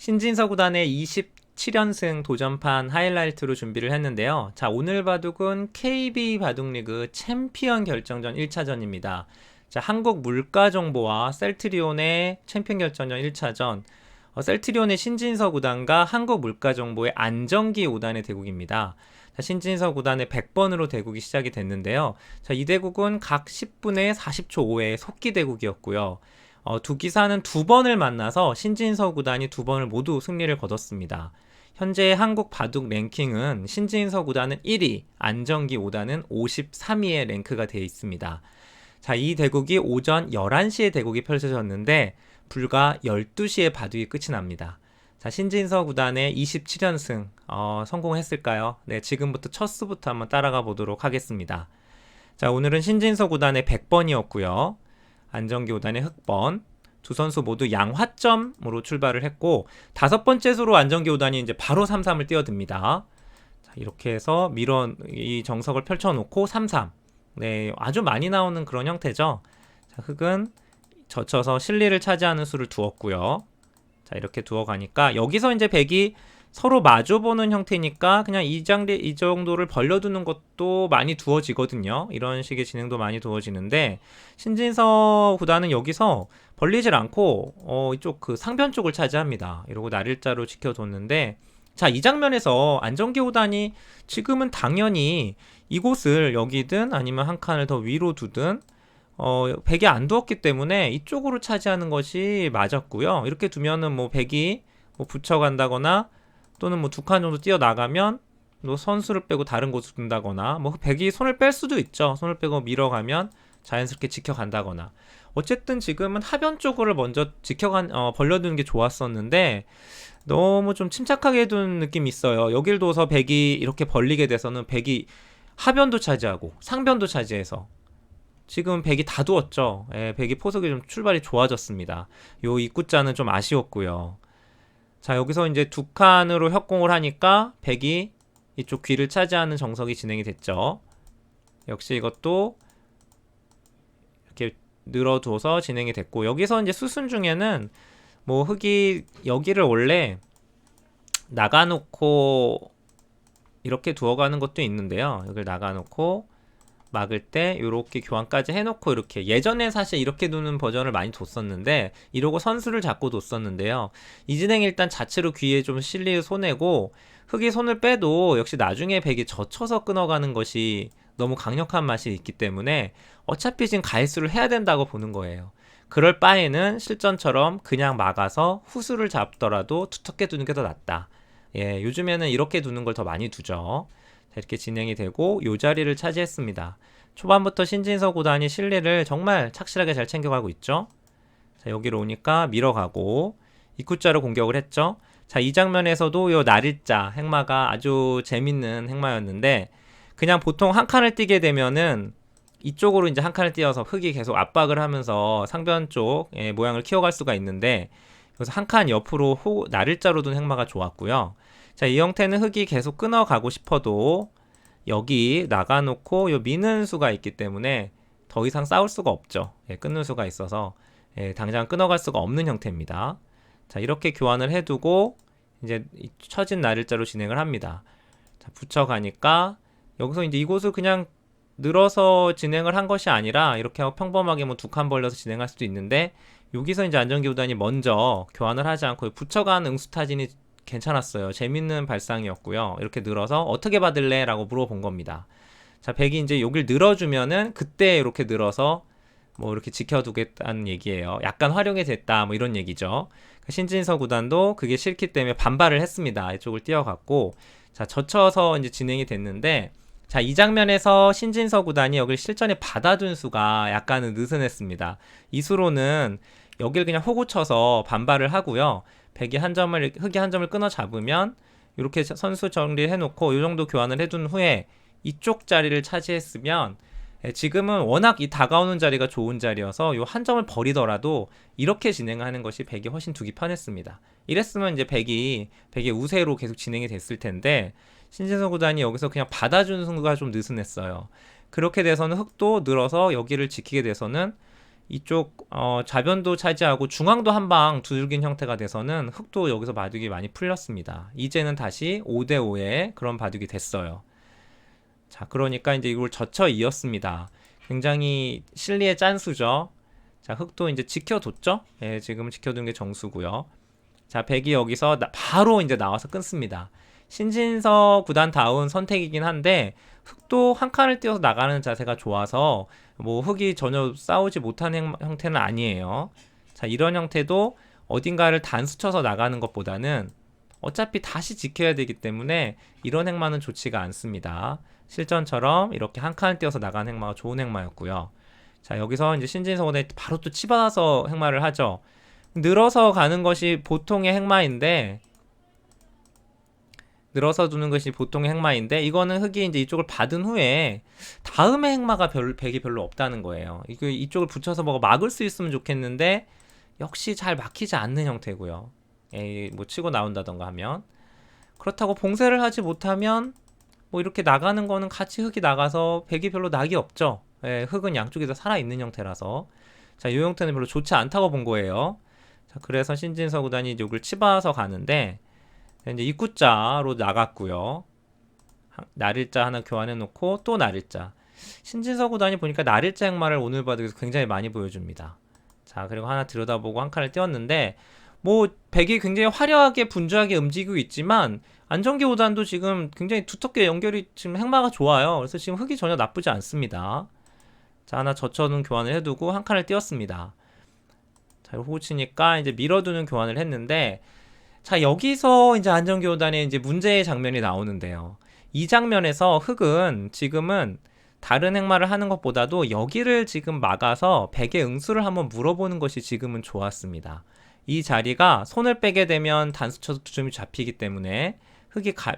신진서 구단의 27연승 도전판 하이라이트로 준비를 했는데요. 자, 오늘 바둑은 KB 바둑리그 챔피언 결정전 1차전입니다. 자, 한국 물가정보와 셀트리온의 챔피언 결정전 1차전. 셀트리온의 신진서 구단과 한국 물가정보의 안정기 5단의 대국입니다. 자, 신진서 구단의 100번으로 대국이 시작이 됐는데요. 자, 이 대국은 각 10분에 40초 5회 속기 대국이었고요. 두 기사는 두 번을 만나서 신진서 구단이 두 번을 모두 승리를 거뒀습니다. 현재 한국 바둑 랭킹은 신진서 구단은 1위, 안정기 5단은 53위에 랭크가 되어 있습니다. 자, 이 대국이 오전 11시에 대국이 펼쳐졌는데 불과 12시에 바둑이 끝이 납니다. 자, 신진서 구단의 27연승 성공했을까요? 네, 지금부터 첫 수부터 한번 따라가 보도록 하겠습니다. 자, 오늘은 신진서 구단의 100번이었고요. 안정기 5단의 흑번. 두 선수 모두 양화점으로 출발을 했고 다섯 번째 수로 안정기 5단이 이제 바로 3-3을 뛰어듭니다. 자, 이렇게 해서 이 정석을 펼쳐놓고 3-3. 네, 아주 많이 나오는 그런 형태죠. 자, 흑은 젖혀서 실리를 차지하는 수를 두었고요. 자, 이렇게 두어가니까 여기서 이제 백이 서로 마주보는 형태니까 그냥 이 정도를 벌려두는 것도 많이 두어지거든요. 이런 식의 진행도 많이 두어지는데 신진서 구단은 여기서 벌리질 않고 이쪽 그 상변 쪽을 차지합니다. 이러고 날일자로 지켜뒀는데 자, 이 장면에서 안정기 구단이 지금은 당연히 이곳을 여기든 아니면 한 칸을 더 위로 두든 백이 안 두었기 때문에 이쪽으로 차지하는 것이 맞았고요. 이렇게 두면은 뭐 백이 뭐 붙여간다거나 또는 뭐 두 칸 정도 뛰어나가면 뭐 선수를 빼고 다른 곳으로 둔다거나 뭐 백이 손을 뺄 수도 있죠. 손을 빼고 밀어가면 자연스럽게 지켜간다거나 어쨌든 지금은 하변 쪽을 먼저 벌려두는 게 좋았었는데 너무 좀 침착하게 둔 느낌이 있어요. 여길 둬서 백이 이렇게 벌리게 돼서는 백이 하변도 차지하고 상변도 차지해서 지금 백이 다 두었죠. 예, 백이 포석이 좀 출발이 좋아졌습니다. 요 입구자는 좀 아쉬웠고요. 자, 여기서 이제 두 칸으로 협공을 하니까 백이 이쪽 귀를 차지하는 정석이 진행이 됐죠. 역시 이것도 이렇게 늘어둬서 진행이 됐고 여기서 이제 수순 중에는 뭐 흑이 여기를 원래 나가놓고 이렇게 두어가는 것도 있는데요. 여기를 나가놓고 막을 때 이렇게 교환까지 해놓고 이렇게 예전에 사실 이렇게 두는 버전을 많이 뒀었는데 이러고 선수를 잡고 뒀었는데요. 이 진행이 일단 자체로 귀에 좀 실리 손해고 흑이 손을 빼도 역시 나중에 백이 젖혀서 끊어가는 것이 너무 강력한 맛이 있기 때문에 어차피 지금 가해수를 해야 된다고 보는 거예요. 그럴 바에는 실전처럼 그냥 막아서 후수를 잡더라도 두텁게 두는 게 더 낫다. 예, 요즘에는 이렇게 두는 걸 더 많이 두죠. 자, 이렇게 진행이 되고 요 자리를 차지했습니다. 초반부터 신진서 구단이 실리를 정말 착실하게 잘 챙겨가고 있죠. 자, 여기로 오니까 밀어가고 입구자로 공격을 했죠. 자, 이 장면에서도 요 날일자 행마가 아주 재밌는 행마였는데 그냥 보통 한 칸을 뛰게 되면은 이쪽으로 이제 한 칸을 띄어서 흑이 계속 압박을 하면서 상변 쪽 모양을 키워갈 수가 있는데 여기서 한 칸 옆으로 날일자로 둔 행마가 좋았고요. 자, 이 형태는 흑이 계속 끊어가고 싶어도 여기 나가놓고 요 미는 수가 있기 때문에 더 이상 싸울 수가 없죠. 끊는 수가 있어서 당장 끊어갈 수가 없는 형태입니다. 자, 이렇게 교환을 해두고 이제 처진 날일자로 진행을 합니다. 자, 붙여가니까 여기서 이제 이곳을 그냥 늘어서 진행을 한 것이 아니라 이렇게 평범하게 뭐 두 칸 벌려서 진행할 수도 있는데 여기서 이제 안정기 구단이 먼저 교환을 하지 않고 붙여간 응수타진이 괜찮았어요. 재밌는 발상이었고요. 이렇게 늘어서 어떻게 받을래? 라고 물어본 겁니다. 자, 백이 이제 여길 늘어주면은 그때 이렇게 늘어서 뭐 이렇게 지켜두겠다는 얘기예요. 약간 활용이 됐다 뭐 이런 얘기죠. 신진서 구단도 그게 싫기 때문에 반발을 했습니다. 이쪽을 뛰어갔고 자, 젖혀서 이제 진행이 됐는데 자, 이 장면에서 신진서 구단이 여길 실전에 받아둔 수가 약간은 느슨했습니다. 이 수로는 여길 그냥 호구 쳐서 반발을 하고요. 흑이 한 점을 끊어 잡으면 이렇게 선수 정리를 해놓고 이 정도 교환을 해둔 후에 이쪽 자리를 차지했으면 지금은 워낙 이 다가오는 자리가 좋은 자리여서 이 한 점을 버리더라도 이렇게 진행하는 것이 백이 훨씬 두기 편했습니다. 이랬으면 이제 백이 우세로 계속 진행이 됐을 텐데 신진서 구단이 여기서 그냥 받아주는 순간 좀 느슨했어요. 그렇게 돼서는 흑도 늘어서 여기를 지키게 돼서는 이쪽 좌변도 차지하고 중앙도 한 방 두들긴 형태가 돼서는 흑도 여기서 바둑이 많이 풀렸습니다. 이제는 다시 5대5의 그런 바둑이 됐어요. 자, 그러니까 이제 이걸 젖혀 이었습니다. 굉장히 실리의 짠수죠. 자, 흑도 이제 지켜뒀죠. 예, 지금 지켜둔 게 정수고요. 자, 백이 여기서 바로 이제 나와서 끊습니다. 신진서 구단다운 선택이긴 한데 흑도 한 칸을 띄어서 나가는 자세가 좋아서 뭐 흑이 전혀 싸우지 못하는 형태는 아니에요. 자, 이런 형태도 어딘가를 단수 쳐서 나가는 것보다는 어차피 다시 지켜야 되기 때문에 이런 행마는 좋지가 않습니다. 실전처럼 이렇게 한 칸을 띄어서 나가는 행마가 좋은 행마였고요. 자, 여기서 이제 신진서 구단이 바로 또 치받아서 행마를 하죠. 늘어서 가는 것이 보통의 행마인데, 늘어서 두는 것이 보통의 행마인데, 이거는 흑이 이제 이쪽을 받은 후에 다음의 행마가 백이 별로 없다는 거예요. 이쪽을 붙여서 뭐가 막을 수 있으면 좋겠는데 역시 잘 막히지 않는 형태고요. 뭐 치고 나온다던가 하면, 그렇다고 봉쇄를 하지 못하면 뭐 이렇게 나가는 거는 같이 흑이 나가서 백이 별로 낙이 없죠. 흑은 양쪽에서 살아있는 형태라서. 자, 이 형태는 별로 좋지 않다고 본 거예요. 자, 그래서 신진서 구단이 이걸 치봐서 가는데 이제 입구자로 나갔고요. 날일자 하나 교환해 놓고 또 날일자. 신진서 구단이 보니까 날일자 행마를 오늘 바둑에서 굉장히 많이 보여줍니다. 자, 그리고 하나 들여다보고 한 칸을 띄웠는데 뭐 백이 굉장히 화려하게 분주하게 움직이고 있지만 안정기 구단도 지금 굉장히 두텁게 연결이 지금 행마가 좋아요. 그래서 지금 흑이 전혀 나쁘지 않습니다. 자, 하나 젖혀둔 교환을 해두고 한 칸을 띄웠습니다. 자, 호구 치니까 이제 밀어두는 교환을 했는데, 자, 여기서 이제 안정기 구단의 이제 문제의 장면이 나오는데요. 이 장면에서 흑은 지금은 다른 행마를 하는 것보다도 여기를 지금 막아서 백의 응수를 한번 물어보는 것이 지금은 좋았습니다. 이 자리가 손을 빼게 되면 단수 쳐서 두 점이 잡히기 때문에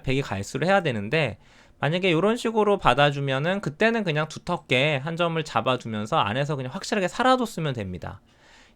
백이 갈수를 해야 되는데, 만약에 이런 식으로 받아주면은 그때는 그냥 두텁게 한 점을 잡아두면서 안에서 그냥 확실하게 살아뒀으면 됩니다.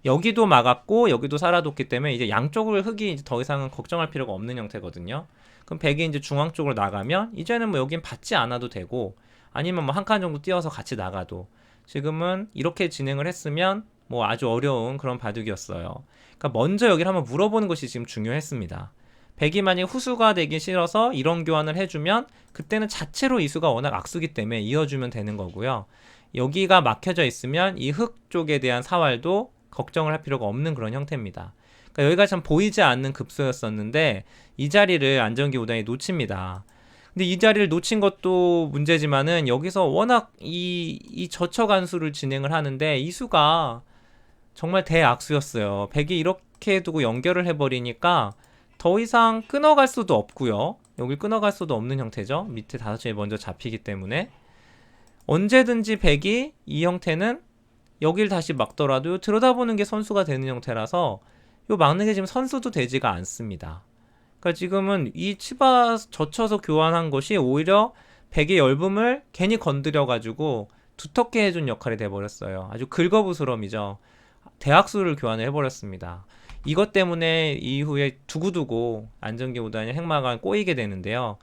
여기도 막았고 여기도 살아뒀기 때문에 이제 양쪽을 흑이 이제 더 이상은 걱정할 필요가 없는 형태거든요. 그럼 백이 이제 중앙 쪽으로 나가면 이제는 뭐 여긴 받지 않아도 되고, 아니면 뭐 한 칸 정도 띄어서 같이 나가도, 지금은 이렇게 진행을 했으면 뭐 아주 어려운 그런 바둑이었어요. 그러니까 먼저 여기를 한번 물어보는 것이 지금 중요했습니다. 백이 만약 후수가 되기 싫어서 이런 교환을 해주면 그때는 자체로 이 수가 워낙 악수기 때문에 이어주면 되는 거고요. 여기가 막혀져 있으면 이 흑 쪽에 대한 사활도 걱정을 할 필요가 없는 그런 형태입니다. 그러니까 여기가 참 보이지 않는 급소였었는데 이 자리를 안정기 구단이 놓칩니다. 근데 이 자리를 놓친 것도 문제지만은 여기서 워낙 이 저처간수를 진행을 하는데 이 수가 정말 대악수였어요. 백이 이렇게 두고 연결을 해버리니까 더 이상 끊어갈 수도 없고요. 여길 끊어갈 수도 없는 형태죠. 밑에 5점이 먼저 잡히기 때문에 언제든지 백이 이 형태는 여길 다시 막더라도 들여다보는 게 선수가 되는 형태라서 요 막는 게 지금 선수도 되지가 않습니다. 그러니까 지금은 이 치바 젖혀서 교환한 것이 오히려 백의 열분을 괜히 건드려가지고 두텁게 해준 역할이 돼버렸어요. 아주 긁어부스럼이죠. 대학수를 교환을 해버렸습니다. 이것 때문에 이후에 두고두고 안정기 구단이 행마가 꼬이게 되는데요.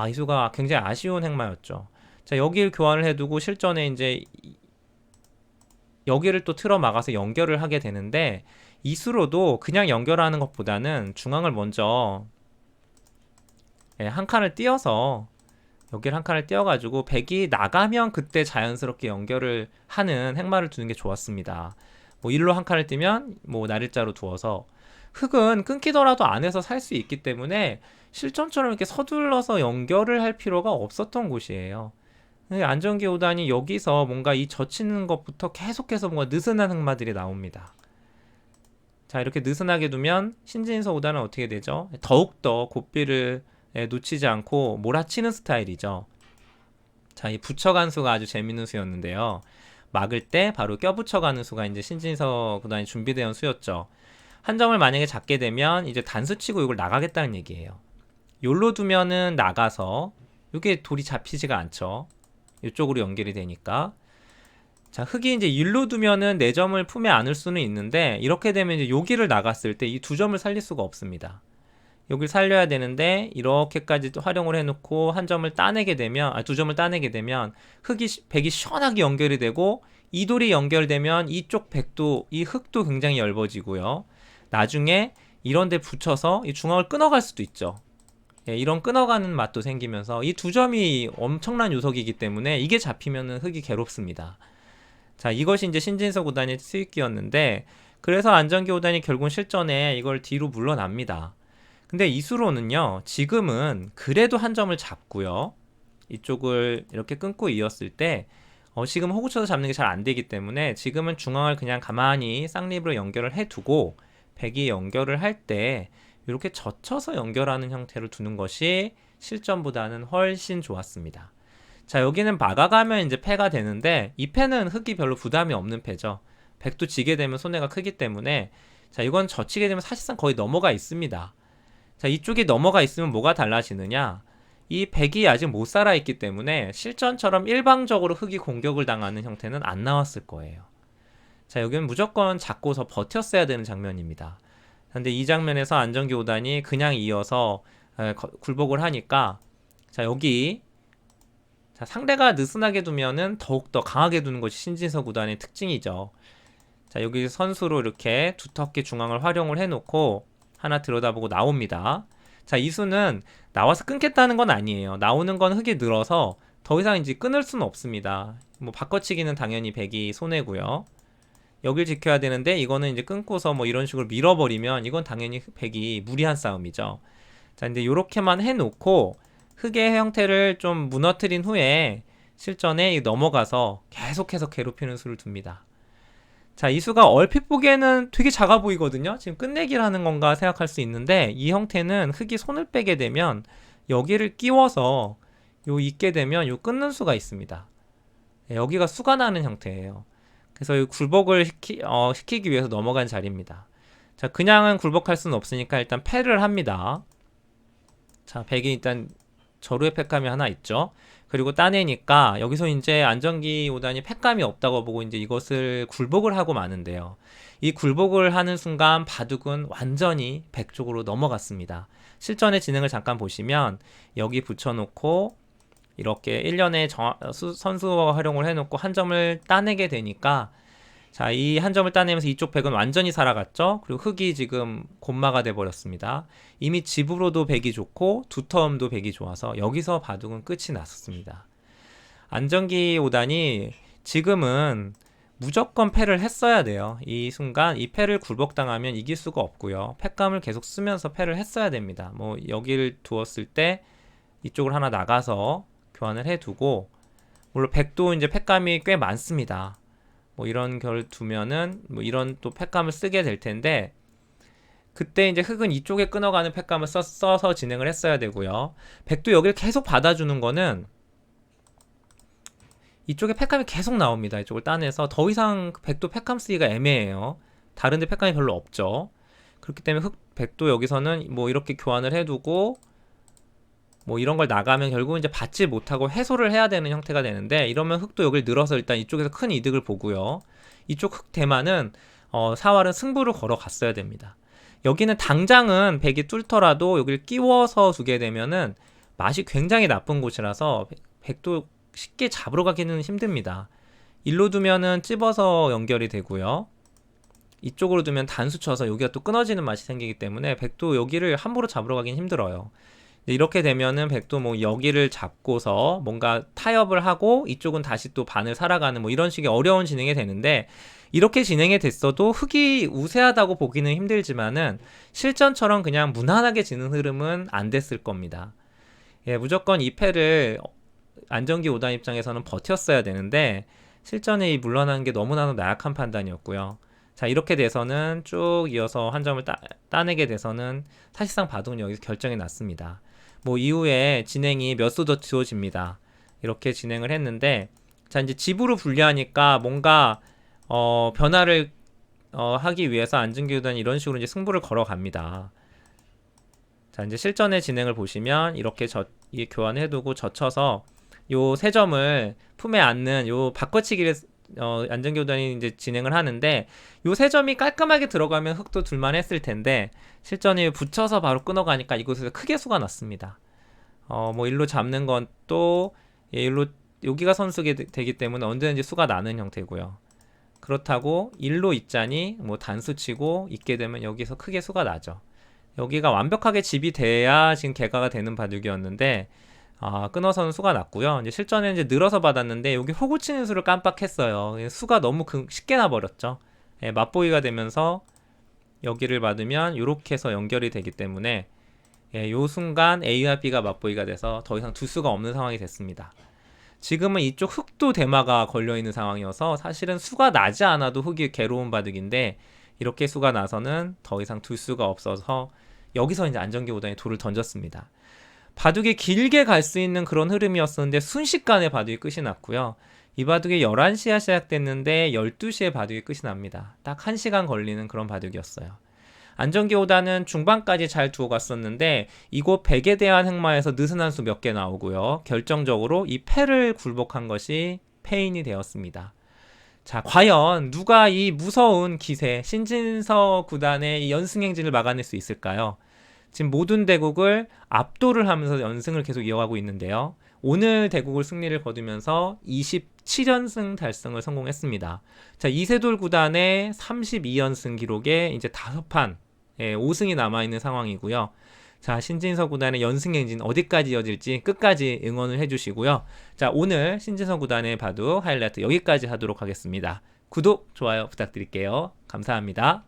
이 수가 굉장히 아쉬운 행마였죠. 자, 여기를 교환을 해두고 실전에 이제 여기를 또 틀어 막아서 연결을 하게 되는데, 이 수로도 그냥 연결하는 것보다는 중앙을 먼저 한 칸을 띄어서 여기를 한 칸을 띄어가지고 백이 나가면 그때 자연스럽게 연결을 하는 행마를 두는 게 좋았습니다. 뭐 일로 한 칸을 띄면 뭐 날일자로 두어서 흑은 끊기더라도 안에서 살 수 있기 때문에 실전처럼 이렇게 서둘러서 연결을 할 필요가 없었던 곳이에요. 안정기 구단이 여기서 뭔가 이 젖히는 것부터 계속해서 뭔가 느슨한 흑마들이 나옵니다. 자, 이렇게 느슨하게 두면 신진서 구단은 어떻게 되죠? 더욱더 고삐를 놓치지 않고 몰아치는 스타일이죠. 자, 이 붙여간 수가 아주 재밌는 수였는데요. 막을 때 바로 껴붙여가는 수가 이제 신진서 구단이 준비되어 온 수였죠. 한 점을 만약에 잡게 되면 이제 단수 치고 이걸 나가겠다는 얘기예요. 요로 두면은 나가서 이게 돌이 잡히지가 않죠. 이쪽으로 연결이 되니까. 자, 흑이 이제 일로 두면은 4점을 품에 안을 수는 있는데, 이렇게 되면 이제 여기를 나갔을 때 이 2점을 살릴 수가 없습니다. 여기를 살려야 되는데 이렇게까지 활용을 해놓고 한 점을 따내게 되면, 2점을 따내게 되면 백이 시원하게 연결이 되고 이 돌이 연결되면 이쪽 백도, 이 흙도 굉장히 얇아지고요. 나중에 이런 데 붙여서 이 중앙을 끊어갈 수도 있죠. 예, 이런 끊어가는 맛도 생기면서 이 두 점이 엄청난 요소이기 때문에 이게 잡히면은 흙이 괴롭습니다. 자, 이것이 이제 신진서 구단의 수익기였는데, 그래서 안정기 구단이 결국 실전에 이걸 뒤로 물러납니다. 근데 이수로는요, 지금은 그래도 한 점을 잡고요. 이쪽을 이렇게 끊고 이었을 때, 지금 호구 쳐서 잡는 게 잘 안 되기 때문에 지금은 중앙을 그냥 가만히 쌍립으로 연결을 해두고, 백이 연결을 할 때 이렇게 젖혀서 연결하는 형태로 두는 것이 실전보다는 훨씬 좋았습니다. 자, 여기는 막아가면 이제 패가 되는데, 이 패는 흙이 별로 부담이 없는 패죠. 백도 지게 되면 손해가 크기 때문에, 자, 이건 젖히게 되면 사실상 거의 넘어가 있습니다. 자, 이쪽이 넘어가 있으면 뭐가 달라지느냐? 이 백이 아직 못 살아있기 때문에 실전처럼 일방적으로 흙이 공격을 당하는 형태는 안 나왔을 거예요. 자, 여기는 무조건 잡고서 버텼어야 되는 장면입니다. 근데 이 장면에서 안정기 5단이 그냥 이어서 굴복을 하니까, 자, 여기, 자, 상대가 느슨하게 두면은 더욱더 강하게 두는 것이 신진서 구단의 특징이죠. 자, 여기 선수로 이렇게 두텁게 중앙을 활용을 해놓고 하나 들여다보고 나옵니다. 자, 이수는 나와서 끊겠다는 건 아니에요. 나오는 건 흙이 늘어서 더 이상 이제 끊을 수는 없습니다. 뭐 바꿔치기는 당연히 백이 손해고요. 여길 지켜야 되는데 이거는 이제 끊고서 뭐 이런 식으로 밀어버리면 이건 당연히 백이 무리한 싸움이죠. 자, 근데 요렇게만 해놓고 흙의 형태를 좀 무너뜨린 후에 실전에 넘어가서 계속해서 괴롭히는 수를 둡니다. 자, 이 수가 얼핏 보기에는 되게 작아 보이거든요. 지금 끝내기를 하는 건가 생각할 수 있는데, 이 형태는 흙이 손을 빼게 되면 여기를 끼워서 요 있게 되면 요 끊는 수가 있습니다. 여기가 수가 나는 형태예요. 그래서 이 굴복을 시키기 위해서 넘어간 자리입니다. 자, 그냥은 굴복할 수는 없으니까 일단 패를 합니다. 자, 백이 일단 저루의 패감이 하나 있죠. 그리고 따내니까 여기서 이제 안정기 5단이 패감이 없다고 보고 이제 이것을 굴복을 하고 마는데요. 이 굴복을 하는 순간 바둑은 완전히 백 쪽으로 넘어갔습니다. 실전의 진행을 잠깐 보시면 여기 붙여놓고 이렇게 1년에 선수와 활용을 해놓고 한 점을 따내게 되니까, 자, 이 한 점을 따내면서 이쪽 백은 완전히 살아갔죠. 그리고 흙이 지금 곤마가 돼 버렸습니다. 이미 집으로도 백이 좋고 두터움도 백이 좋아서 여기서 바둑은 끝이 났었습니다. 안정기 5단이 지금은 무조건 패를 했어야 돼요. 이 순간 이 패를 굴복당하면 이길 수가 없고요. 패감을 계속 쓰면서 패를 했어야 됩니다. 뭐 여기를 두었을 때 이쪽을 하나 나가서 교환을 해두고, 물론 백도 이제 패감이 꽤 많습니다. 뭐 이런 결 두면은 뭐 이런 또 팩감을 쓰게 될 텐데, 그때 이제 흙은 이쪽에 끊어가는 팩감을 써서 진행을 했어야 되고요. 백도 여기를 계속 받아주는 거는 이쪽에 팩감이 계속 나옵니다. 이쪽을 따내서 더 이상 백도 팩감 쓰기가 애매해요. 다른데 팩감이 별로 없죠. 그렇기 때문에 백도 여기서는 뭐 이렇게 교환을 해두고 뭐 이런 걸 나가면 결국은 이제 받지 못하고 해소를 해야 되는 형태가 되는데, 이러면 흙도 여기를 늘어서 일단 이쪽에서 큰 이득을 보고요. 이쪽 흙 대만은 사활은 승부를 걸어갔어야 됩니다. 여기는 당장은 백이 뚫더라도 여기를 끼워서 두게 되면은 맛이 굉장히 나쁜 곳이라서 백도 쉽게 잡으러 가기는 힘듭니다. 일로 두면은 찝어서 연결이 되고요. 이쪽으로 두면 단수 쳐서 여기가 또 끊어지는 맛이 생기기 때문에 백도 여기를 함부로 잡으러 가긴 힘들어요. 이렇게 되면은 백도 뭐 여기를 잡고서 뭔가 타협을 하고 이쪽은 다시 또 반을 살아가는 뭐 이런 식의 어려운 진행이 되는데, 이렇게 진행이 됐어도 흙이 우세하다고 보기는 힘들지만은 실전처럼 그냥 무난하게 지는 흐름은 안 됐을 겁니다. 예, 무조건 이 패를 안정기 5단 입장에서는 버텼어야 되는데 실전에 이 물러나는 게 너무나도 나약한 판단이었고요. 자, 이렇게 돼서는 쭉 이어서 한 점을 따내게 돼서는 사실상 바둑은 여기서 결정이 났습니다. 뭐 이후에 진행이 몇 수 더 지워집니다. 이렇게 진행을 했는데, 자, 이제 집으로 분리하니까 뭔가 변화를 하기 위해서 안정기 5단이 이런 식으로 이제 승부를 걸어갑니다. 자, 이제 실전의 진행을 보시면 이렇게 이 교환해두고 젖혀서 요 세 점을 품에 안는 요 바꿔치기를 안정기 5단이 이제 진행을 하는데, 요 세 점이 깔끔하게 들어가면 흙도 둘만 했을 텐데 실전이 붙여서 바로 끊어가니까 이곳에서 크게 수가 났습니다. 뭐 일로 잡는 건 또 일로 여기가 선수게 되기 때문에 언제든지 수가 나는 형태고요. 그렇다고 1로 있자니 뭐 단수 치고 있게 되면 여기서 크게 수가 나죠. 여기가 완벽하게 집이 돼야 지금 개가가 되는 바둑이었는데 끊어서는 수가 났고요. 이제 실전에 이제 늘어서 받았는데 여기 호구 치는 수를 깜빡했어요. 수가 너무 쉽게 나버렸죠. 예, 맞보기가 되면서 여기를 받으면 이렇게 해서 연결이 되기 때문에 예, 요 순간 A와 B가 맞보기가 돼서 더 이상 두 수가 없는 상황이 됐습니다. 지금은 이쪽 흑도 대마가 걸려있는 상황이어서 사실은 수가 나지 않아도 흑이 괴로운 바둑인데 이렇게 수가 나서는 더 이상 둘 수가 없어서 여기서 이제 안정기 5단이 돌을 던졌습니다. 바둑이 길게 갈 수 있는 그런 흐름이었었는데 순식간에 바둑이 끝이 났고요. 이 바둑이 11시에 시작됐는데 12시에 바둑이 끝이 납니다. 딱 1시간 걸리는 그런 바둑이었어요. 안정기 5단은 중반까지 잘 두어 갔었는데 이곳 백에 대한 흑마에서 느슨한 수 몇 개 나오고요. 결정적으로 이 패를 굴복한 것이 패인이 되었습니다. 자, 과연 누가 이 무서운 기세 신진서 구단의 이 연승 행진을 막아낼 수 있을까요? 지금 모든 대국을 압도를 하면서 연승을 계속 이어가고 있는데요. 오늘 대국을 승리를 거두면서 27연승 달성을 성공했습니다. 자, 이세돌 구단의 32연승 기록에 이제 5판 5승이 남아있는 상황이고요. 자, 신진서 구단의 연승 행진 어디까지 이어질지 끝까지 응원을 해주시고요. 자, 오늘 신진서 구단의 바둑 하이라이트 여기까지 하도록 하겠습니다. 구독, 좋아요 부탁드릴게요. 감사합니다.